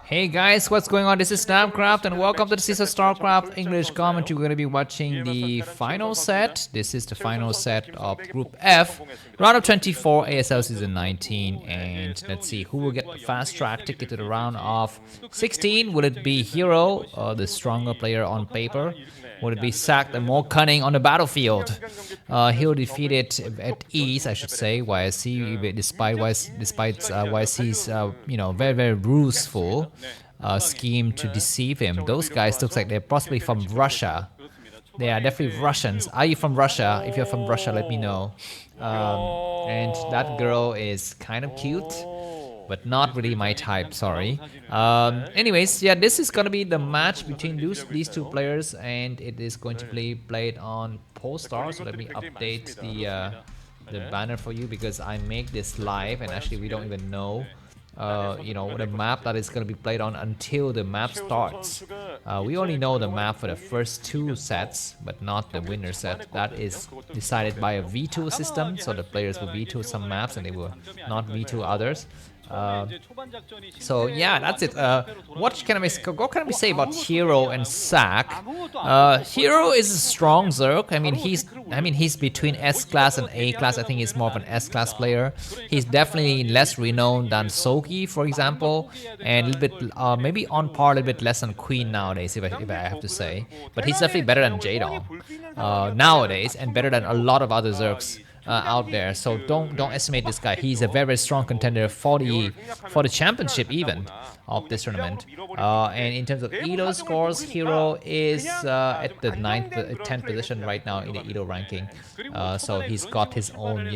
Hey guys, what's going on? This is Namcraft and welcome to the season of Starcraft English commentary. We're going to be watching the final set. This is the final set of Group F, round of 24, ASL Season 19. And let's see who will get the fast track ticket to the round of 16. Will it be Hero, the stronger player on paper? Would it be Ssak, the more cunning on the battlefield? He'll defeat it at ease, I should say. YSC, despite YSC's very very ruthless scheme to deceive him. Those guys looks like they're possibly from Russia. They are definitely Russians. Are you from Russia? If you're from Russia, let me know. And that girl is kind of cute, but not really my type, sorry. Anyways, yeah, this is gonna be the match between these two players, and it is going to be played on Polestar. So let me update the banner for you because I make this live, and actually we don't even know the map that is going to be played on until the map starts. We only know the map for the first two sets, but not the winner set. That is decided by a veto system, so the players will veto some maps and they will not veto others. So yeah, that's it. What can we say about Hero and Ssak? Hero is a strong Zerg. I mean he's between S class and A class. I think he's more of an S class player. He's definitely less renowned than Soki, for example, and a little bit maybe on par a little bit less than Queen nowadays, if I have to say. But he's definitely better than Jadon nowadays, and better than a lot of other Zergs out there. So don't estimate this guy. He's a very strong contender for the championship even of this tournament. And in terms of Elo scores, Hero is at the 10th position right now in the Elo ranking. So he's got his own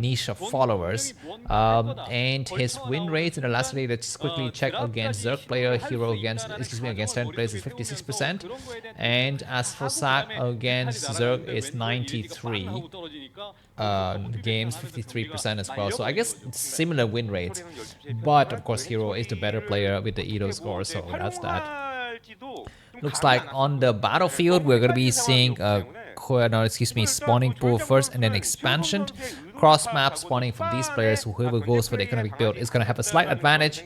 niche of followers. And his win rates in the last day, let's quickly check against Zerg player. Hero against 10 players is 56%, and as for Ssak against Zerg is 93 games, 53% as well. So I guess similar win rates, but of course Hero is the better player with the Elo score, so that's that. Looks like on the battlefield we're going to be seeing spawning pool first and then expansion. Cross map spawning from these players. Whoever goes for the economic build is going to have a slight advantage.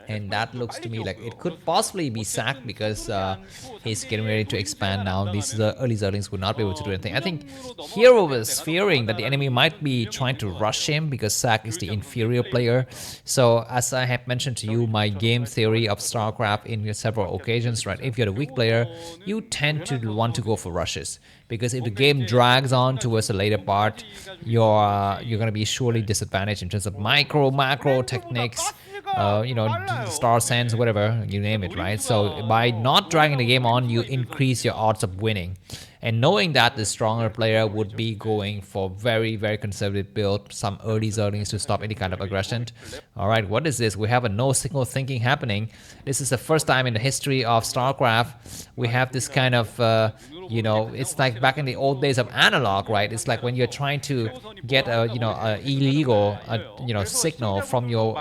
And that looks to me like it could possibly be Ssak because he's getting ready to expand now. These early Zerlings would not be able to do anything. I think Hero was fearing that the enemy might be trying to rush him because Ssak is the inferior player. So as I have mentioned to you, my game theory of Starcraft in several occasions, right? If you're the weak player, you tend to want to go for rushes. Because if the game drags on towards the later part, you're going to be surely disadvantaged in terms of macro techniques, star sense, whatever, you name it, right? So by not dragging the game on, you increase your odds of winning. And knowing that the stronger player would be going for very, very conservative build, some early Zerlings to stop any kind of aggression. All right, what is this? We have a no-signal thinking happening. This is the first time in the history of StarCraft we have this kind of, it's like back in the old days of analog, right? It's like when you're trying to get a illegal signal from your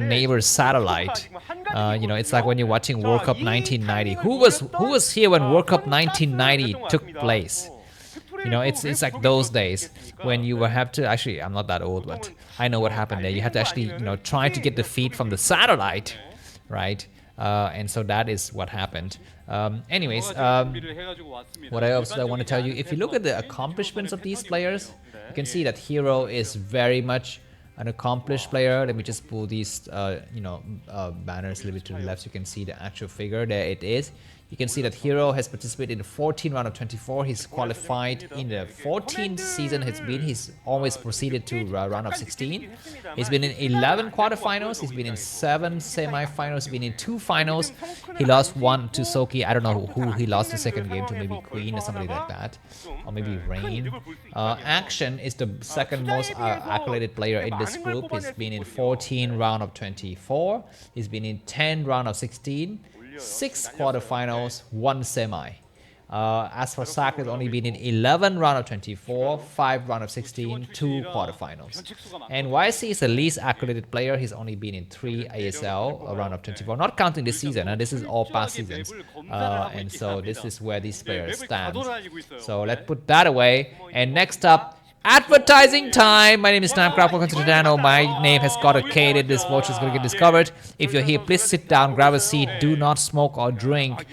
neighbor's satellite. It's like when you're watching World Cup 1990. Who was here when World Cup 1990 took place? It's like those days when you have to actually. I'm not that old, but I know what happened there. You have to actually try to get the feed from the satellite, right? And so that is what happened. Anyways, what I also want to tell you, if you look at the accomplishments of these players, you can see that Hero is very much an accomplished player. Let me just pull these banners a little bit to the left so you can see the actual figure. There it is. You can see that Hero has participated in the 14 round of 24. He's qualified in the 14th season. He's always proceeded to round of 16. He's been in 11 quarterfinals. He's been in 7 semifinals. He's been in 2 finals. He lost one to Soki. I don't know who he lost the second game to, maybe Queen or somebody like that, or maybe Rain. Action is the second most accoladed player in this group. He's been in 14 round of 24. He's been in 10 round of 16. 6 quarterfinals, 1 semi. As for Ssak, has only been in 11 round of 24, 5 round of 16, 2 quarterfinals. And YC is the least accredited player. He's only been in 3 ASL round of 24, not counting this season. And this is all past seasons. And so this is where these players stand. So let's put that away. And next up, Advertising time. My name is Namcraft. Welcome to the channel. My name has got a K. This watch is going to get discovered. If you're here, please sit down, grab a seat. Do not smoke or drink.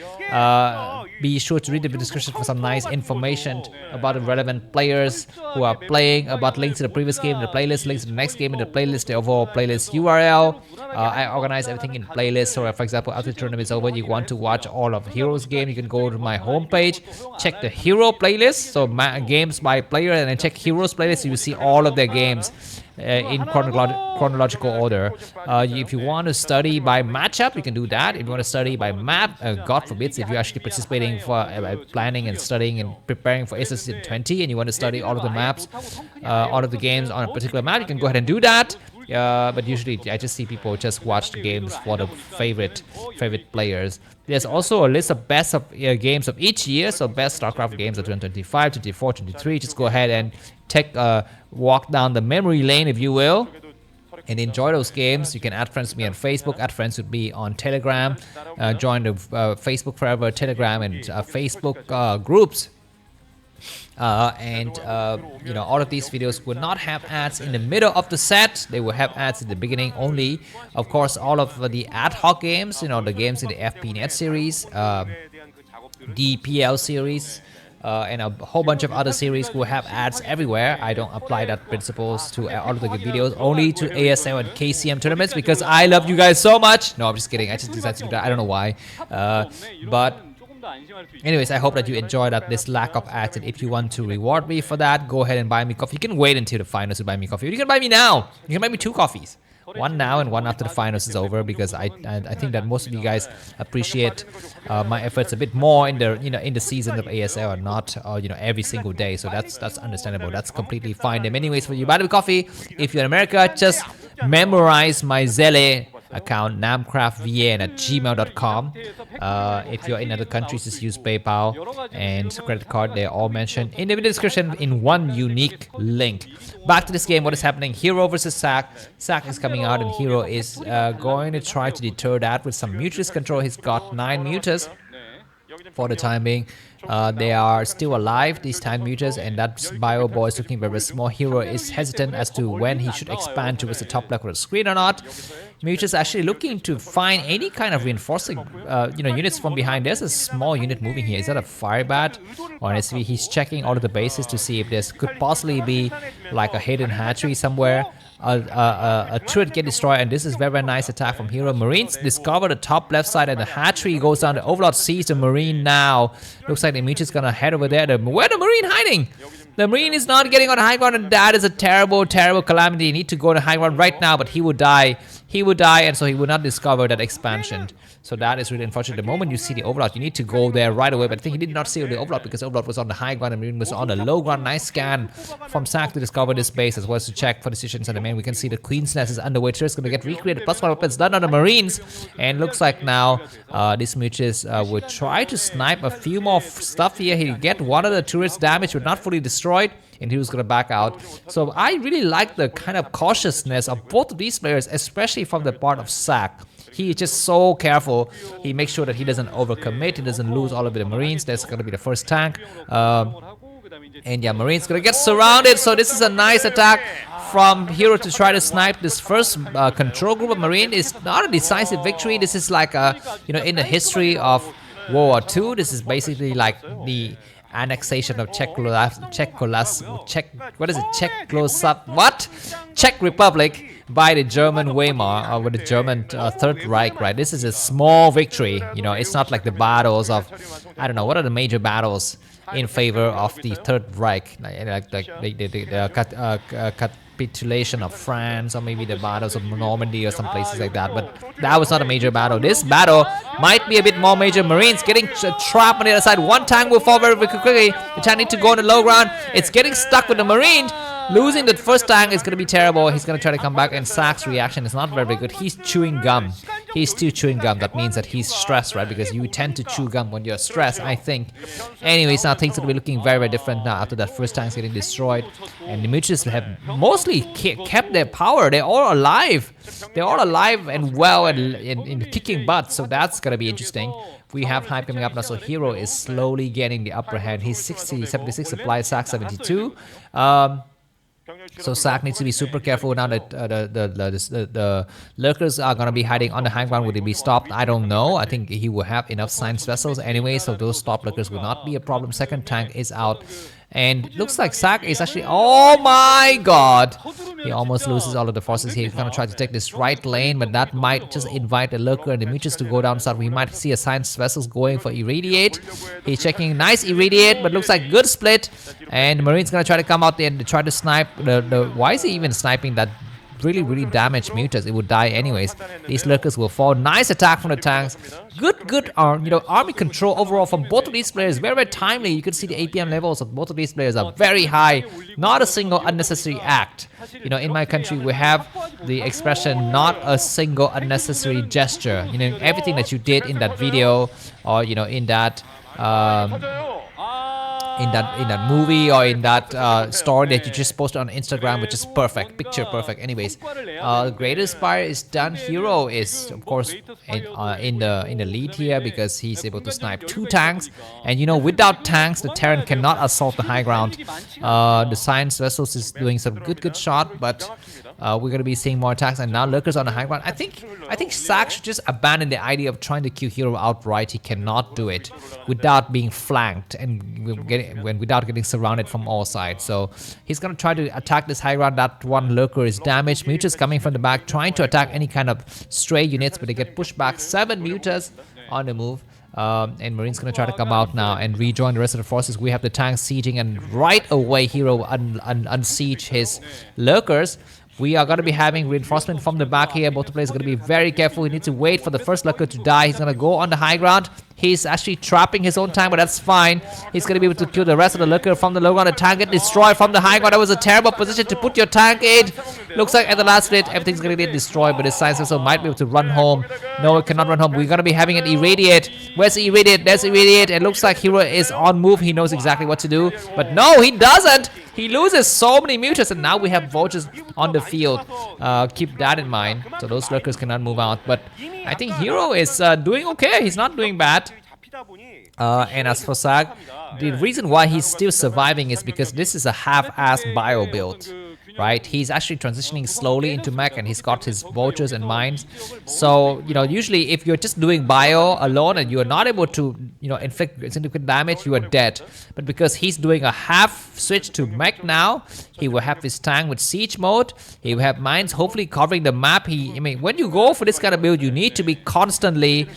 Be sure to read the description for some nice information about the relevant players who are playing, about links to the previous game in the playlist, links to the next game in the playlist, the overall playlist URL. I organize everything in playlists. So, for example, after the tournament is over, you want to watch all of Heroes game, you can go to my homepage, check the Hero playlist, so games by player, and then check Heroes playlist. So you see all of their games in chronological order. If you want to study by matchup, you can do that. If you want to study by map, God forbid, if you're actually participating for planning and studying and preparing for ASL S19 and you want to study all of the maps, all of the games on a particular map, you can go ahead and do that. But usually I just see people just watch the games for the favorite players. There's also a list of best of games of each year, so best Starcraft games of 2025, 24, 23. Just go ahead and take a walk down the memory lane, if you will, and enjoy those games. You can add friends with me on Facebook, add friends with me on Telegram, join the Facebook Forever, Telegram, and Facebook groups. You know, all of these videos will not have ads in the middle of the set. They will have ads in the beginning only. Of course, all of the ad hoc games, you know, the games in the FPNet series, DPL series, and a whole bunch of other series will have ads everywhere. I don't apply that principles to all of the videos, only to ASL and KCM tournaments because I love you guys so much. No, I'm just kidding. I just decided to do that. I don't know why. But anyways, I hope that you enjoyed this lack of ads, and if you want to reward me for that, go ahead and buy me coffee. You can wait until the finals to buy me coffee. You can buy me now. You can buy me 2 coffees. One now and one after the finals is over, because I think that most of you guys appreciate my efforts a bit more in the in the season of ASL and not every single day. So that's understandable. That's completely fine. And anyways, for you buy me coffee, if you're in America, just memorize my Zelle account, namkraftvn@gmail.com. If you're in other countries, just use PayPal and credit card. They're all mentioned in the video description in one unique link. Back to this game, what is happening? Hero versus Ssak. Ssak is coming out and Hero is going to try to deter that with some mutas control. He's got 9 mutas for the time being. They are still alive, these time mutas, and that bio boy is looking very small. Hero is hesitant as to when he should expand towards the top left of the screen or not. Mutas actually looking to find any kind of reinforcing units from behind. There's a small unit moving here. Is that a fire bat? Honestly, he's checking all of the bases to see if there could possibly be like a hidden hatchery somewhere. A turret get destroyed, and this is very nice attack from Hero. Marines discover the top left side, and the hatchery goes down. The Overlord sees the Marine now. Looks like the Meech is gonna head over there. Where the Marine hiding? The Marine is not getting on the high ground, and that is a terrible calamity. You need to go to high ground right now, but he would die. He would die, and so he would not discover that expansion. So that is really unfortunate. The moment you see the Overlord, you need to go there right away. But I think he did not see the Overlord because Overlord was on the high ground and Marine was on the low ground. Nice scan from Ssak to discover this base, as well as to check for decisions on the main. We can see the Queen's Nest is underway. It's going to get recreated. +1 weapons done on the Marines. And looks like now this Muchis will try to snipe a few more stuff here. He'll get one of the turrets damaged, but not fully destroyed. And he was going to back out. So I really like the kind of cautiousness of both of these players, especially from the part of Ssak. He is just so careful. He makes sure that he doesn't overcommit. He doesn't lose all of the Marines. That's going to be the first tank. And yeah, Marine's going to get surrounded. So this is a nice attack from Hero to try to snipe this first control group of Marine. It's not a decisive victory. This is like a, in the history of World War II, this is basically like the annexation of Czech Republic by the German Weimar, or the German Third Reich, right? This is a small victory, it's not like the battles of, I don't know, what are the major battles in favor of the Third Reich, like the capitulation of France, or maybe the battles of Normandy or some places like that. But that was not a major battle. This battle might be a bit more major. Marines getting trapped on the other side. One tank will fall very quickly. The tank needs to go on the low ground. It's getting stuck with the Marine. Losing the first tank is going to be terrible. He's going to try to come back, and Sakk's reaction is not very good. He's chewing gum. He's still chewing gum. That means that he's stressed, right? Because you tend to chew gum when you're stressed, I think. Anyways, now things are going to be looking very different now after that first tank's getting destroyed. And the Muchis have mostly kept their power. They're all alive. They're all alive and well and in kicking butt. So that's going to be interesting. We have hype coming up now. So Hero is slowly getting the upper hand. He's 60, 76 supply, Ssak 72. So Ssak needs to be super careful now that the lurkers are gonna be hiding on the high ground. Would they be stopped? I don't know. I think he will have enough science vessels anyway, so those stop lurkers will not be a problem. Second tank is out. And looks like Ssak is actually, oh my god, he almost loses all of the forces here. He's gonna try to take this right lane, but that might just invite the lurker and the mutas to go down south. We might see a science vessels going for irradiate. He's checking nice irradiate, but looks like good split. And the Marine's gonna try to come out there and try to snipe the why is he even sniping that really damaged mutas? It would die anyways. These lurkers will fall. Nice attack from the tanks. Good army control overall from both of these players. Very timely. You can see the APM levels of both of these players are very high. Not a single unnecessary act. In my country we have the expression not a single unnecessary gesture. Everything that you did in that video or in that in that movie or in that story that you just posted on Instagram, which is perfect, picture perfect. Anyways, greatest spire is done. Hero is of course in the lead here because he's able to snipe 2 tanks, and without tanks the Terran cannot assault the high ground. The science vessels is doing some good shot, but we're gonna be seeing more attacks, and now lurkers on the high ground. I think Ssak should just abandon the idea of trying to kill Hero outright. He cannot do it without being flanked and without getting surrounded from all sides. So he's gonna try to attack this high ground. That one lurker is damaged. Mutas coming from the back, trying to attack any kind of stray units, but they get pushed back. 7 mutas on the move. And Marine's gonna try to come out now and rejoin the rest of the forces. We have the tanks sieging, and right away Hero unsiege his lurkers. We are going to be having reinforcement from the back here. Both players are going to be very careful. We need to wait for the first lurker to die. He's going to go on the high ground. He's actually trapping his own tank, but that's fine. He's going to be able to kill the rest of the lurker from the low ground. The tank get destroyed from the high ground. That was a terrible position to put your tank in. Looks like at the last minute, everything's going to get destroyed, but his science vessel might be able to run home. No, it cannot run home. We're going to be having an irradiate. Where's the irradiate? There's irradiate. It looks like Hero is on move. He knows exactly what to do, but no, he doesn't. He loses so many mutas, and now we have vultures on the field. Keep that in mind. So those lurkers cannot move out. But I think Hero is doing okay. He's not doing bad. And as for Ssak, the reason why he's still surviving is because this is a half-assed bio build. Right, he's actually transitioning slowly into mech, and he's got his vultures and mines. So usually if you're just doing bio alone and you are not able to inflict significant damage, you are dead. But because he's doing a half switch to mech now, he will have his tank with siege mode. He will have mines hopefully covering the map. When you go for this kind of build, you need to be constantly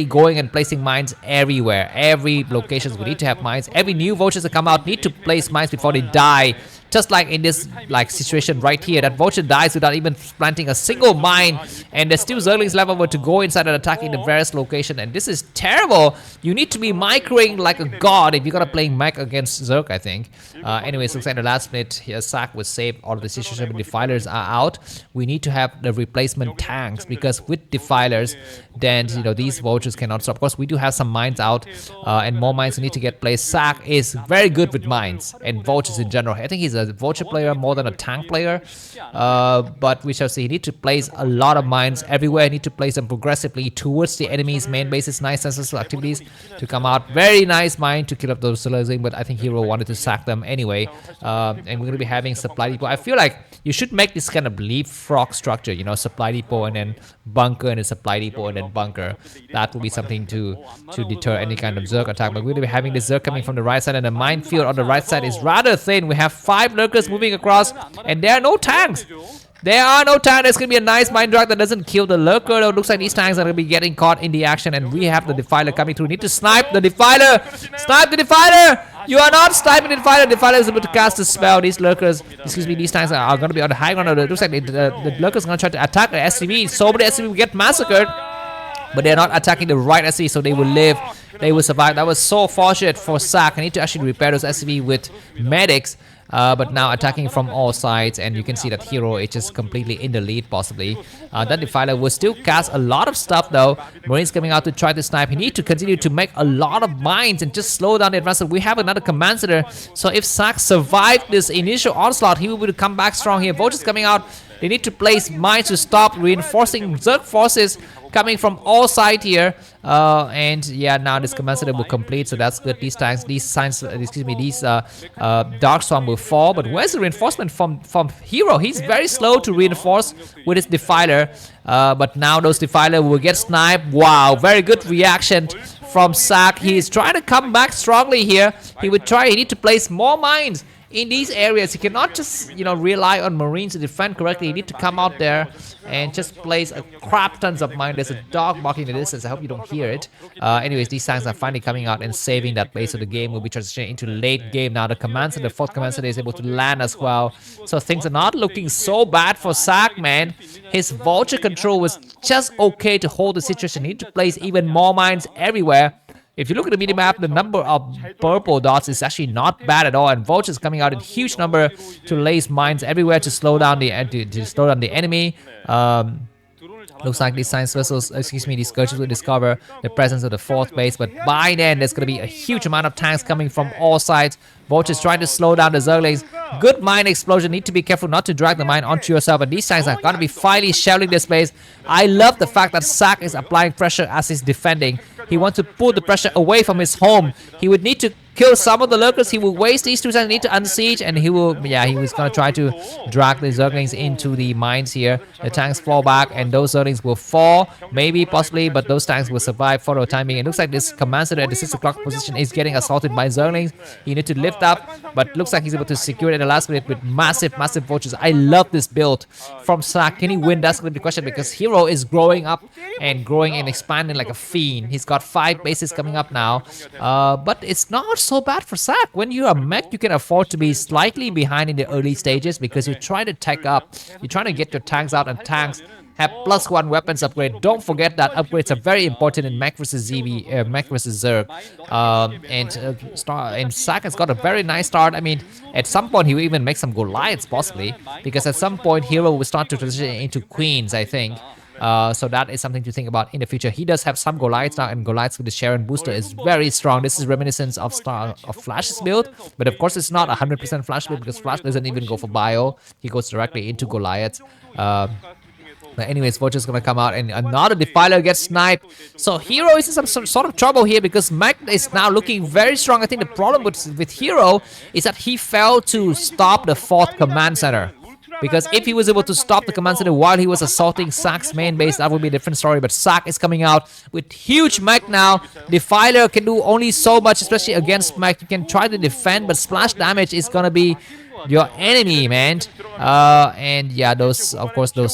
going and placing mines everywhere. Every locations we need to have mines. Every new vultures that come out need to place mines before they die. Just like in this situation right here, that vulture dies without even planting a single mine, and there's still Zerglings left over to go inside and attack in the various location, and this is terrible. You need to be microing like a god if you're gonna play mech against Zerg, I think. Anyways, looks like the last minute here, Ssak was saved. All of the situation, defilers are out. We need to have the replacement tanks, because with defilers, then these vultures cannot stop. Of course, we do have some mines out, and more mines need to get placed. Ssak is very good with mines and vultures in general. I think he's a vulture player more than a tank player, but we shall see. He need to place a lot of mines everywhere. He need to place them progressively towards the enemy's main bases. Nice senseless activities to come out. Very nice mine to kill up those Zerglings, but I think Hero wanted to sack them anyway. And we're going to be having supply depot. I feel like you should make this kind of leapfrog structure, supply depot and then bunker, and then supply depot and then bunker. That will be something to deter any kind of Zerg attack. But we're going to be having this Zerg coming from the right side, and the minefield on the right side is rather thin. We have 5 lurkers moving across, and there are no tanks. There are no tanks. There's going to be a nice mine drag that doesn't kill the lurker. It looks like these tanks are going to be getting caught in the action, and we have the defiler coming through. We need to snipe the defiler. Snipe the defiler. You are not sniping the defiler. The defiler is able to cast a spell. These lurkers, these tanks are going to be on the high ground. It looks like the lurkers are going to try to attack the SCV. So many SCV will get massacred, but they're not attacking the right SCV, so they will live. They will survive. That was so fortunate for Ssak. I need to actually repair those SCV with medics. But now attacking from all sides, and you can see that Hero is just completely in the lead possibly. That defiler will still cast a lot of stuff though. Marine's coming out to try to snipe. He needs to continue to make a lot of mines and just slow down the advance. We have another command center, so if Ssak survived this initial onslaught, he will be able to come back strong here. Vultures coming out. They need to place mines to stop reinforcing Zerg forces. coming from all sides here. And yeah, now this command center will complete, so that's good. These tanks, these signs, excuse me, these dark storm will fall. But where's the reinforcement from Hero? He's very slow to reinforce with his defiler. But now those defiler will get sniped. Wow, very good reaction from Ssak. He is trying to come back strongly here. He need to place more mines in these areas. He cannot just, rely on Marines to defend correctly. He need to come out there and just place a crap tons of mines. There's a dog barking in the distance. I hope you don't hear it. Anyways, these tanks are finally coming out and saving that base. So the game will be transitioning into late game now. The command center, the fourth command center, is able to land as well. So things are not looking so bad for Ssak, man. His vulture control was just okay to hold the situation. He need to place even more mines everywhere. If you look at the minimap, the number of purple dots is actually not bad at all, and vultures coming out in huge number to lace mines everywhere to slow down the enemy. Looks like these science vessels, these scourges will discover the presence of the fourth base, but by then there's going to be a huge amount of tanks coming from all sides. Vultures trying to slow down the Zerglings. Good mine explosion. Need to be careful not to drag the mine onto yourself, and these tanks are going to be finally shelling this base. I love the fact that Ssak is applying pressure as he's defending. He wants to pull the pressure away from his home. He would need to kill some of the lurkers. He will waste these two tanks, need to unsiege, and he was going to try to drag the Zerglings into the mines here. The tanks fall back, and those Zerglings will fall, maybe, possibly, but those tanks will survive for the time being. It looks like this command center at the 6 o'clock position is getting assaulted by Zerglings. He needs to lift up, but looks like he's able to secure it at the last minute with massive vultures. I love this build from Ssak. Can he win? That's going to be the question, because Hero is growing up and growing and expanding like a fiend. He's got 5 bases coming up now, but it's not so bad for Ssak. When you're a mech, you can afford to be slightly behind in the early stages because you try to tech up. You're trying to get your tanks out, and tanks have +1 weapons upgrade. Don't forget that upgrades are very important in mech versus mech versus Zerg. And Ssak has got a very nice start. I mean, at some point he will even make some Goliaths possibly, because at some point Hero will start to transition into Queens, I think. So that is something to think about in the future. He does have some Goliaths now, and Goliaths with the Sharon booster is very strong. This is reminiscence of Flash's build, but of course it's not 100% Flash build, because Flash doesn't even go for bio. He goes directly into Goliaths. But anyways, Vulture's gonna come out, and another Defiler gets sniped. So Hero is in some sort of trouble here, because Mech is now looking very strong. I think the problem with Hero is that he failed to stop the 4th command center. Because if he was able to stop the command center while he was assaulting Ssak's main base, that would be a different story. But Ssak is coming out with huge mech now. Defiler can do only so much, especially against mech. You can try to defend, but splash damage is gonna be your enemy, man. And yeah, those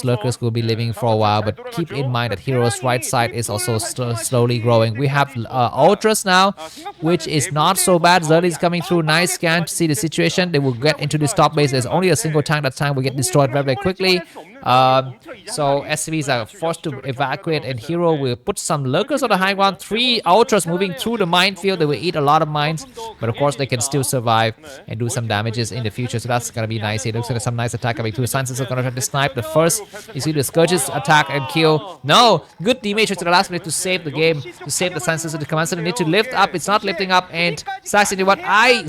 lurkers will be living for a while, but keep in mind that Hero's right side is also slowly growing. We have Ultras now, which is not so bad. Zerg is coming through. Nice scan to see the situation. They will get into this top base. There's only a single tank. That tank will get destroyed very quickly. So SCVs are forced to evacuate, and Hero will put some lurkers on the high ground. 3 Ultras moving through the minefield. They will eat a lot of mines, but of course they can still survive and do some damages in the future. So that's gonna be nice. It looks like some nice attack coming through. The Sciences are gonna try to snipe the first. You see the Scourges attack and kill. No, good D-Matrix to the last minute to save the game, to save the Sciences of the command center. Need to lift up. It's not lifting up, and Saks, you know what?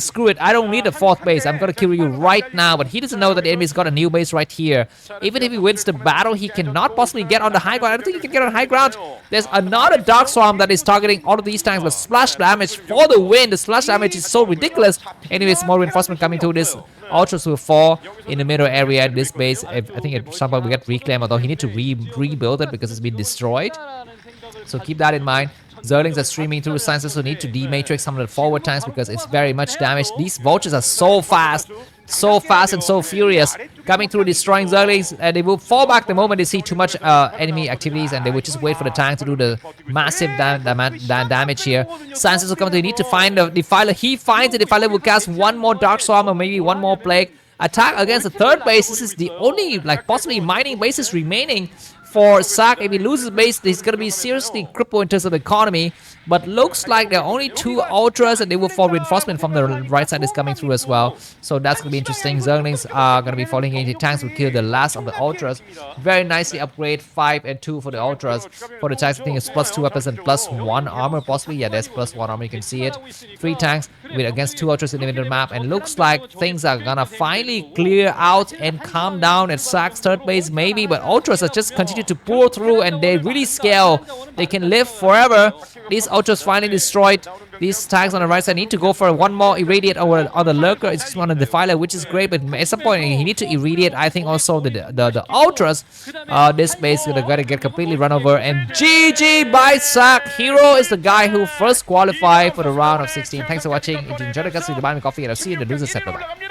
Screw it. I don't need a 4th base. I'm gonna kill you right now. But he doesn't know that the enemy's got a new base right here. Even if he wins the battle, he cannot possibly get on the high ground. I don't think he can get on high ground. There's another Dark Swarm that is targeting all of these tanks, but splash damage for the win. The splash damage is so ridiculous. Anyways, more reinforcement coming through. This Ultras will fall in the middle area at this base. I think at some point we get reclaimed, although he needs to rebuild it because it's been destroyed. So keep that in mind. Zerglings are streaming through Sciences, so need to D-Matrix some of the forward tanks because it's very much damaged. These Vultures are so fast and so furious, coming through, destroying Zerglings, and they will fall back the moment they see too much enemy activities, and they will just wait for the tank to do the massive damage here. Sciences will come to, need to find the Defiler. He finds the Defiler, will cast one more Dark Swarm or maybe one more Plague. Attack against the 3rd base. This is the only, possibly mining bases remaining for Ssak. If he loses base, he's going to be seriously crippled in terms of the economy. But looks like there are only 2 Ultras, and they will fall. Reinforcement from the right side is coming through as well. So that's going to be interesting. Zerglings are going to be falling into tanks. Will kill the last of the Ultras. Very nicely upgrade 5 and 2 for the Ultras. For the tanks, I think it's +2 weapons and +1 armor possibly. Yeah, there's +1 armor. You can see it. 3 tanks with against 2 Ultras in the middle map. And looks like things are going to finally clear out and calm down at Ssak's 3rd base maybe. But Ultras are just continue to pull through, and they really scale. They can live forever. These ultras finally destroyed. These tanks on the right side need to go for one more irradiate on the lurker. It's just on the defiler, which is great, but at some point he need to irradiate. I think also the ultras. This base is gonna get completely run over, and GG by Ssak. Hero is the guy who first qualified for the round of 16. Thanks for watching. If you enjoyed the guys, buy me coffee, and I'll see you in the loser set. Bye bye.